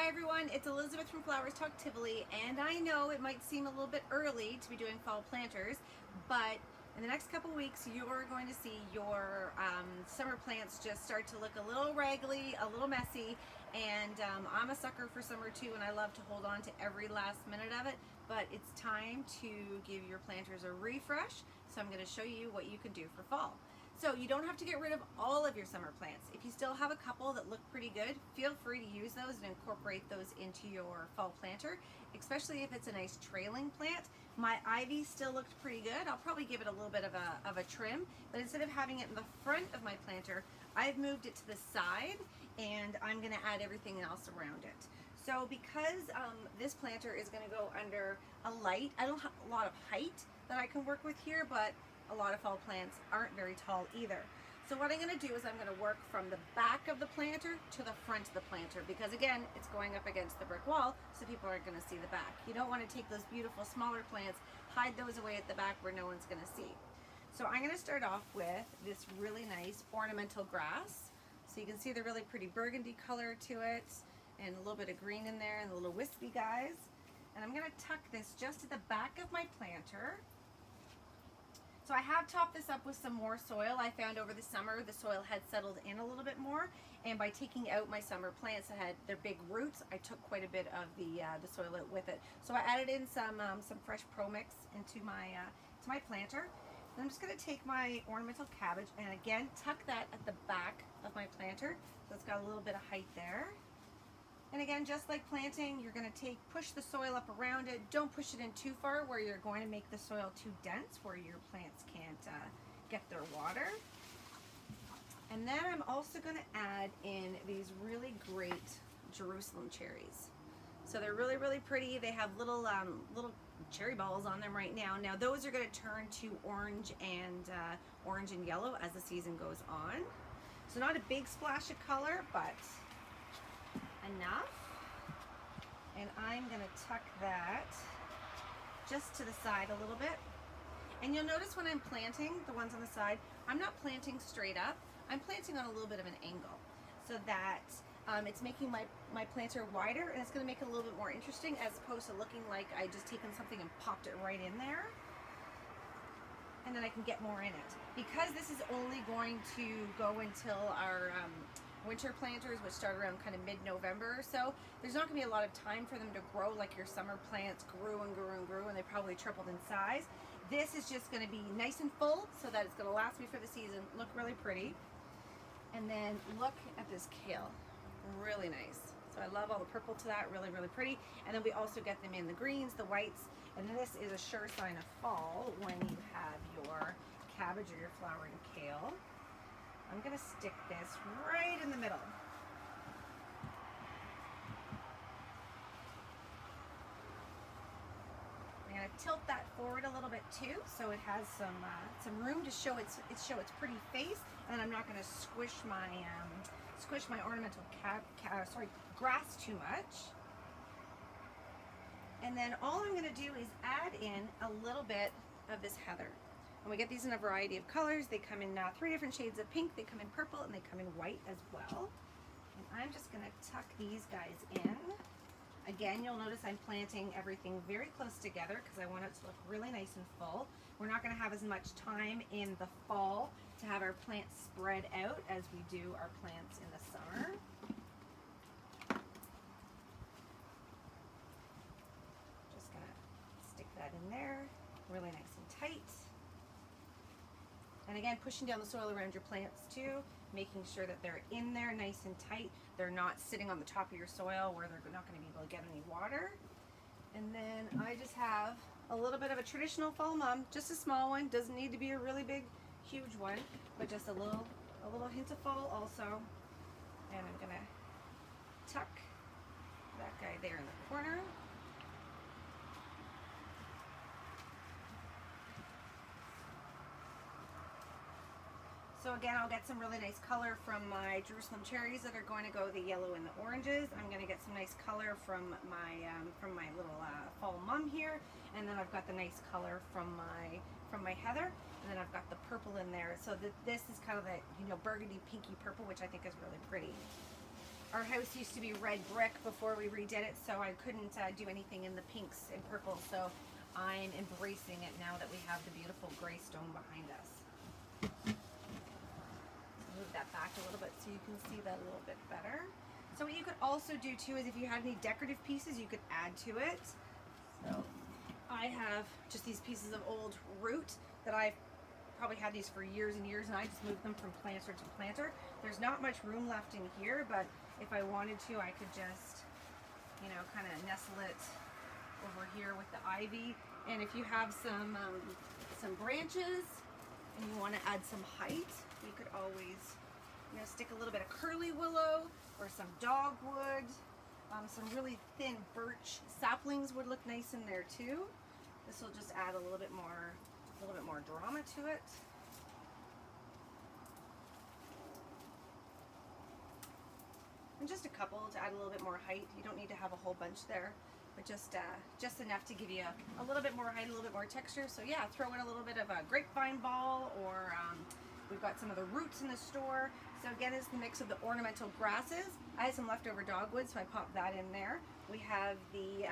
Hi everyone, it's Elizabeth from Flowers Talk Tivoli, and I know it might seem a little bit early to be doing fall planters, but in the next couple weeks you're going to see your summer plants just start to look a little raggedy, a little messy, and I'm a sucker for summer too, and I love to hold on to every last minute of it, but it's time to give your planters a refresh, so I'm going to show you what you can do for fall. So you don't have to get rid of all of your summer plants. If you still have a couple that look pretty good, feel free to use those and incorporate those into your fall planter, especially if it's a nice trailing plant. My ivy still looked pretty good. I'll probably give it a little bit of a trim, but instead of having it in the front of my planter, I've moved it to the side, and I'm gonna add everything else around it. So because this planter is gonna go under a light, I don't have a lot of height that I can work with here, but a lot of fall plants aren't very tall either. So what I'm going to do is I'm going to work from the back of the planter to the front of the planter, because again, it's going up against the brick wall, so people aren't going to see the back. You don't want to take those beautiful smaller plants, hide those away at the back where no one's going to see. So I'm going to start off with this really nice ornamental grass. So you can see the really pretty burgundy color to it, and a little bit of green in there, and the little wispy guys. And I'm going to tuck this just at the back of my planter. So I have topped this up with some more soil. I found over the summer the soil had settled in a little bit more, and by taking out my summer plants that had their big roots, I took quite a bit of the soil out with it. So I added in some fresh Pro Mix into my to my planter. And I'm just going to take my ornamental cabbage and again tuck that at the back of my planter, so it's got a little bit of height there. And again, just like planting, you're going to push the soil up around it. Don't push it in too far where you're going to make the soil too dense where your plants can't get their water. And then I'm also going to add in these really great Jerusalem cherries. So they're really, really pretty. They have little little cherry balls on them right now. Now those are going to turn to orange and yellow as the season goes on. So not a big splash of color, but enough. And I'm going to tuck that just to the side a little bit. And you'll notice when I'm planting the ones on the side, I'm not planting straight up. I'm planting on a little bit of an angle, so that it's making my planter wider, and it's going to make it a little bit more interesting as opposed to looking like I just taken something and popped it right in there. And then I can get more in it. Because this is only going to go until our winter planters, which start around kind of mid-November or so, there's not going to be a lot of time for them to grow like your summer plants grew and grew and grew, and they probably tripled in size. This is just going to be nice and full so that it's going to last me for the season, look really pretty. And then look at this kale, really nice. So I love all the purple to that, really, really pretty. And then we also get them in the greens, the whites, and this is a sure sign of fall when you have your cabbage or your flowering kale. I'm going to stick this right in the middle. I'm going to tilt that forward a little bit too, so it has some room to show its pretty face, and I'm not going to squish my ornamental grass too much. And then all I'm going to do is add in a little bit of this heather. And we get these in a variety of colors. They come in 3 different shades of pink, they come in purple, and they come in white as well. And I'm just going to tuck these guys in. Again, you'll notice I'm planting everything very close together because I want it to look really nice and full. We're not going to have as much time in the fall to have our plants spread out as we do our plants in the summer. Just going to stick that in there, really nice and tight. And again, pushing down the soil around your plants too, making sure that they're in there nice and tight. They're not sitting on the top of your soil where they're not going to be able to get any water. And then I just have a little bit of a traditional fall mum, just a small one. Doesn't need to be a really big, huge one, but just a little hint of fall also. And I'm going to tuck that guy there in the corner. So again, I'll get some really nice color from my Jerusalem cherries that are going to go the yellow and the oranges. I'm going to get some nice color from my little fall mum here, and then I've got the nice color from my heather, and then I've got the purple in there. So this is kind of the burgundy pinky purple, which I think is really pretty. Our house used to be red brick before we redid it, so I couldn't do anything in the pinks and purples, so I'm embracing it now that we have the beautiful gray stone behind us. Move that back a little bit so you can see that a little bit better. So what you could also do too is if you had any decorative pieces, you could add to it. So I have just these pieces of old root that I've probably had these for years and years, and I just moved them from planter to planter. There's not much room left in here, but if I wanted to, I could just, you know, kind of nestle it over here with the ivy. And if you have some branches and you want to add some height, you could always, you know, stick a little bit of curly willow or some dogwood. Some really thin birch saplings would look nice in there too. This will just add a little bit more drama to it. And just a couple to add a little bit more height. You don't need to have a whole bunch there, but just enough to give you a little bit more height, a little bit more texture. So yeah, throw in a little bit of a grapevine ball, or we've got some of the roots in the store. So again, it's the mix of the ornamental grasses. I had some leftover dogwood, so I popped that in there. We have the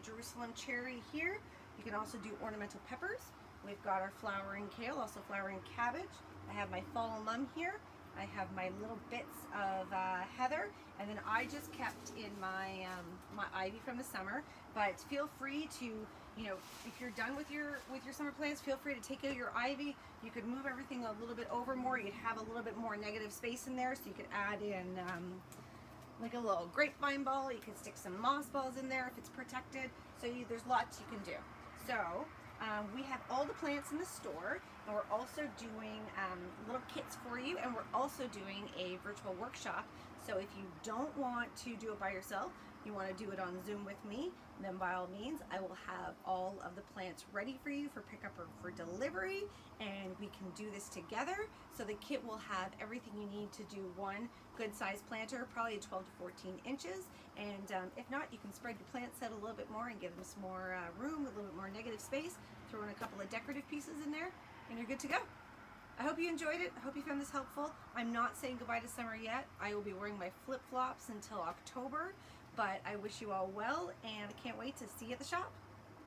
Jerusalem cherry here. You can also do ornamental peppers. We've got our flowering kale, also flowering cabbage. I have my fall mum here. I have my little bits of heather, and then I just kept in my my ivy from the summer. But feel free to, you know, if you're done with your summer plants, feel free to take out your ivy. You could move everything a little bit over more. You'd have a little bit more negative space in there, so you could add in like a little grapevine ball. You could stick some moss balls in there if it's protected. So there's lots you can do. So we have all the plants in the store, and we're also doing little kits for you, and we're also doing a virtual workshop. So if you don't want to do it by yourself, you want to do it on Zoom with me, then by all means, I will have all of the plants ready for you for pickup or for delivery, and we can do this together. So the kit will have everything you need to do one good sized planter, probably 12 to 14 inches. And if not, you can spread your plant set a little bit more and give them some more room, a little bit more negative space. Throw in a couple of decorative pieces in there, and you're good to go. I hope you enjoyed it. I hope you found this helpful. I'm not saying goodbye to summer yet. I will be wearing my flip-flops until October, but I wish you all well, and I can't wait to see you at the shop.